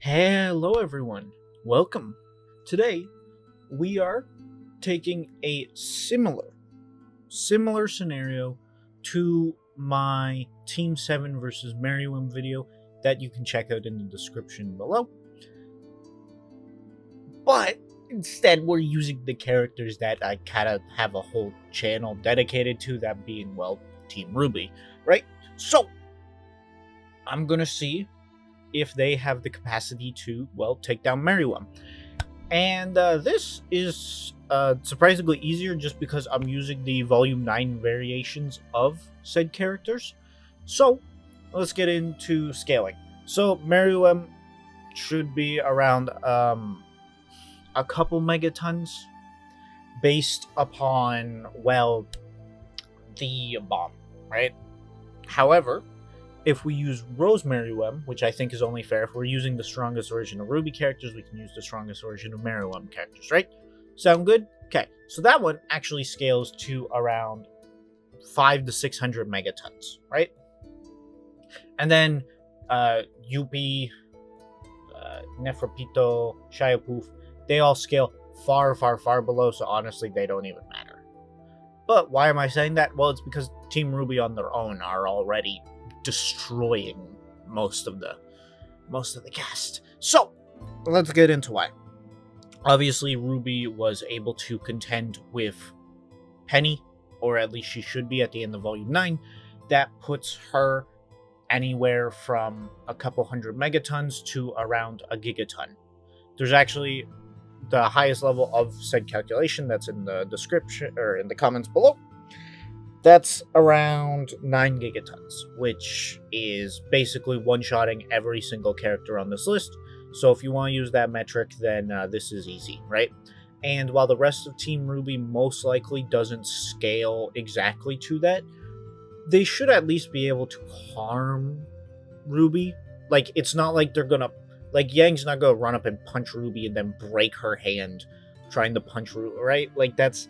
Hello, everyone. Welcome. Today, we are taking a similar scenario to my Team 7 versus Meruem video that you can check out in the description below. But instead, we're using the characters that I kind of have a whole channel dedicated to, that being, well, Team RWBY, right? So, I'm gonna see if they have the capacity to, well, take down Meruem. And this is surprisingly easier just because I'm using the Volume 9 variations of said characters. So, let's get into scaling. So, Meruem should be around a couple megatons based upon, well, the bomb, right? However, if we use Meruem, which I think is only fair, if we're using the strongest version of RWBY characters, we can use the strongest version of Meruem characters, right? Sound good? Okay, so that one actually scales to around 5 to 600 megatons, right? And then Yuppie, Neferpito, Shiapoof, they all scale far below, so honestly, they don't even matter. But why am I saying that? Well, it's because Team RWBY on their own are already destroying most of the cast. So let's get into why. Obviously, RWBY was able to contend with Penny, or at least she should be at the end of Volume 9. That puts her anywhere from a couple hundred megatons to around a gigaton. There's actually the highest level of said calculation that's in the description or in the comments below. That's around 9 gigatons, which is basically one-shotting every single character on this list. So if you want to use that metric, then this is easy, right? And while the rest of Team RWBY most likely doesn't scale exactly to that, they should at least be able to harm RWBY. Like, it's not like they're gonna... Like, Yang's not gonna run up and punch RWBY and then break her hand trying to punch RWBY, right? Like, that's...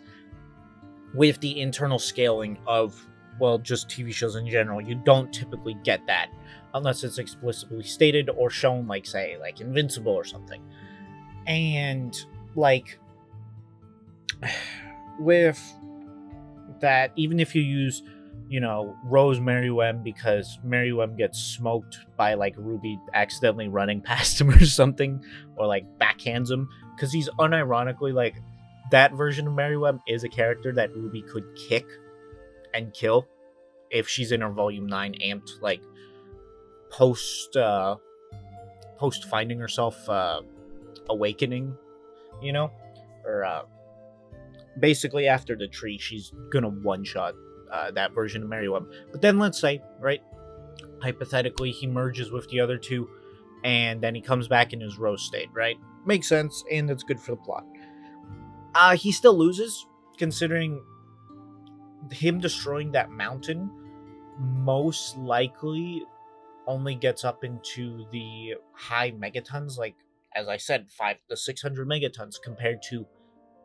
With the internal scaling of, well, just TV shows in general, you don't typically get that unless it's explicitly stated or shown, like, say, like Invincible or something. And, like, with that, even if you use, Meruem, because Meruem gets smoked by, like, RWBY accidentally running past him or something, or, like, backhands him, because he's unironically, like, that version of Meruem is a character that RWBY could kick and kill if she's in her Volume 9 amped, like, post finding herself awakening, or basically after the tree, she's gonna one-shot that version of Meruem. But then let's say, right, hypothetically, he merges with the other two, and then he comes back in his rose state, right? Makes sense, and it's good for the plot. He still loses, considering him destroying that mountain most likely only gets up into the high megatons, like, as I said, 5 to 600 megatons, compared to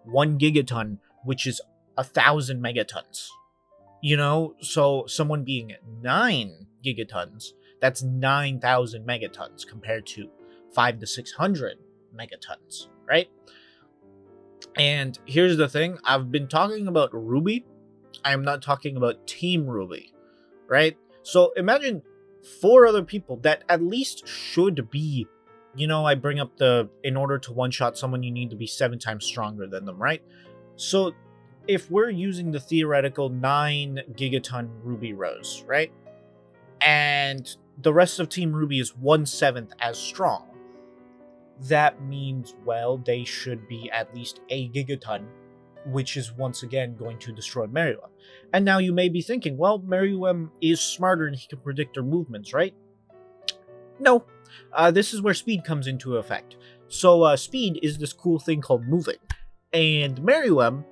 1 gigaton, which is 1,000 megatons. So someone being 9 gigatons, that's 9,000 megatons compared to 5 to 600 megatons, right? And here's the thing, I've been talking about RWBY, I am not talking about Team RWBY, right? So imagine 4 other people that at least should be, I bring up in order to one-shot someone, you need to be 7 times stronger than them, right? So if we're using the theoretical 9 gigaton RWBY Rose, right? And the rest of Team RWBY is 1/7 as strong, that means, well, they should be at least a gigaton, which is once again going to destroy Meruem. And now you may be thinking, well, Meruem is smarter and he can predict her movements, right? No. This is where speed comes into effect. So speed is this cool thing called moving. And Meruem,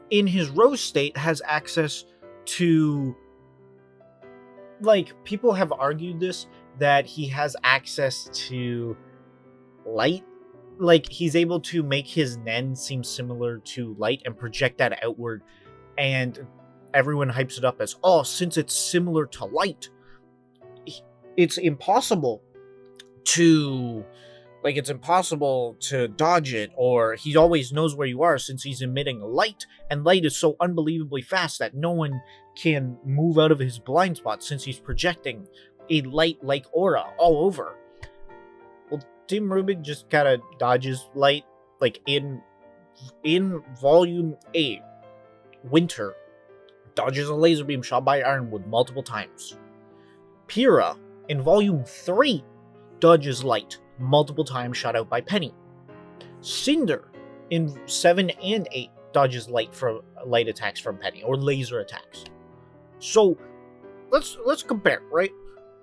in his rose state, has access to... Like, people have argued this, that he has access to light. Like, he's able to make his Nen seem similar to light and project that outward, and everyone hypes it up as, oh, since it's similar to light, it's impossible to, like, it's impossible to dodge it, or he always knows where you are since he's emitting light, and light is so unbelievably fast that no one can move out of his blind spot since he's projecting a light-like aura all over. Well, Team RWBY just kind of dodges light, like in Volume 8, Winter dodges a laser beam shot by Ironwood multiple times. Pyrrha, in Volume 3, dodges light multiple times shot out by Penny. Cinder, in 7 and 8, dodges light attacks from Penny, or laser attacks. So, let's compare, right?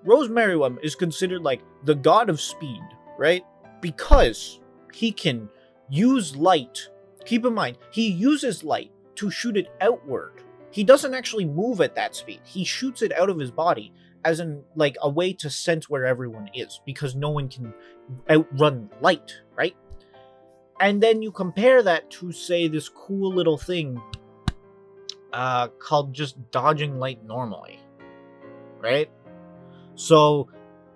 Rose Meruem is considered like the god of speed, right? Because he can use light. Keep in mind, he uses light to shoot it outward. He doesn't actually move at that speed. He shoots it out of his body as in, like, a way to sense where everyone is, because no one can outrun light, right? And then you compare that to, say, this cool little thing called just dodging light normally, right? So,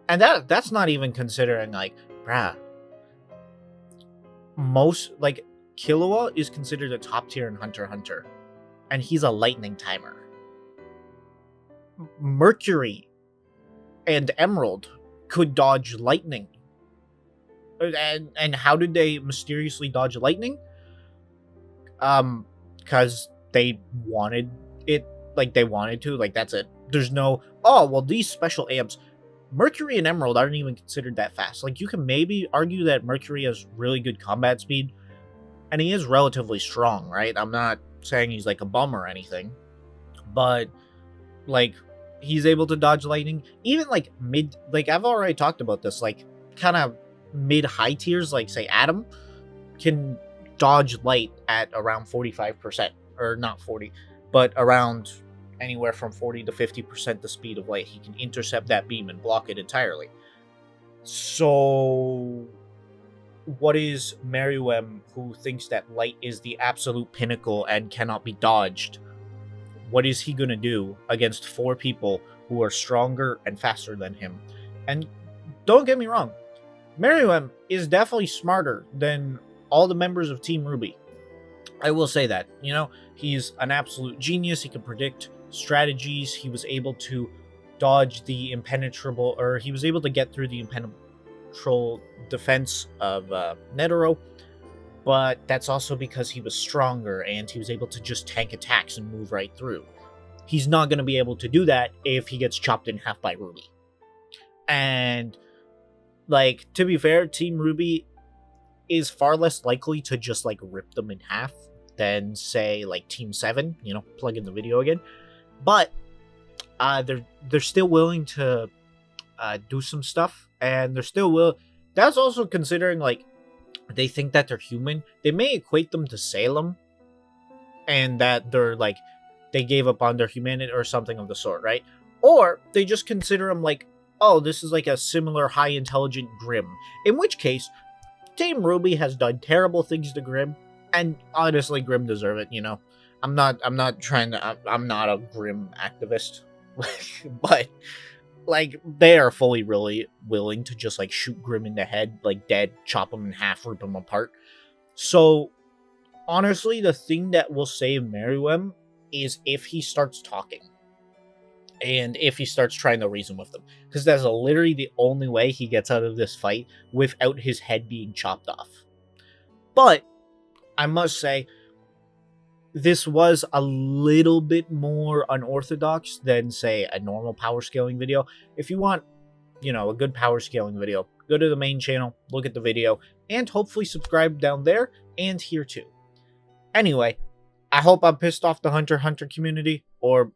and that's not even considering, like, bruh, most, like, Killua is considered a top tier in Hunter x Hunter, and he's a lightning timer. Mercury and Emerald could dodge lightning. And how did they mysteriously dodge lightning? Because they wanted it, like, they wanted to, like, that's it. There's no, oh, well, these special amps. Mercury and Emerald aren't even considered that fast. Like, you can maybe argue that Mercury has really good combat speed, and he is relatively strong, right? I'm not saying he's, like, a bum or anything, but, like, he's able to dodge lightning. Even, like, mid, like, I've already talked about this, like, kind of mid-high tiers, like, say, Adam, can dodge light at around 45%, or not 40, but around anywhere from 40 to 50% the speed of light. He can intercept that beam and block it entirely. So, what is Meruem, who thinks that light is the absolute pinnacle and cannot be dodged? What is he gonna do against 4 people who are stronger and faster than him? And don't get me wrong, Meruem is definitely smarter than all the members of Team RWBY. I will say that. You know, he's an absolute genius. He can predict strategies. He was able to dodge the impenetrable, or he was able to get through the impenetrable defense of Netero. But that's also because he was stronger and he was able to just tank attacks and move right through. He's not going to be able to do that if he gets chopped in half by RWBY. And, like, to be fair, Team RWBY is far less likely to just, like, rip them in half than, say, like, Team 7, you know, plug in the video again. But they're still willing to do some stuff, and they're still will. That's also considering, like, they think that they're human. They may equate them to Salem, and that they're, like, they gave up on their humanity or something of the sort, right? Or they just consider them like, oh, this is like a similar high intelligent Grimm. In which case, Team RWBY has done terrible things to Grimm, and honestly, Grimm deserve it. You know, I'm not a Grimm activist, but, like, they are fully really willing to just, like, shoot Grimm in the head, like, dead, chop him in half, rip him apart. So, honestly, the thing that will save Meruem is if he starts talking. And if he starts trying to reason with them. Because that's literally the only way he gets out of this fight without his head being chopped off. But, I must say, this was a little bit more unorthodox than, say, a normal power scaling video. If you want, you know, a good power scaling video, go to the main channel, look at the video, and hopefully subscribe down there and here too. Anyway, I hope I'm pissed off the Hunter x Hunter community, or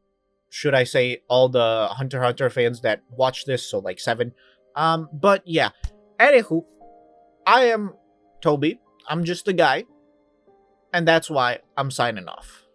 should I say all the Hunter x Hunter fans that watch this, so like 7. But yeah, anywho, I am Toby. I'm just a guy, and that's why I'm signing off.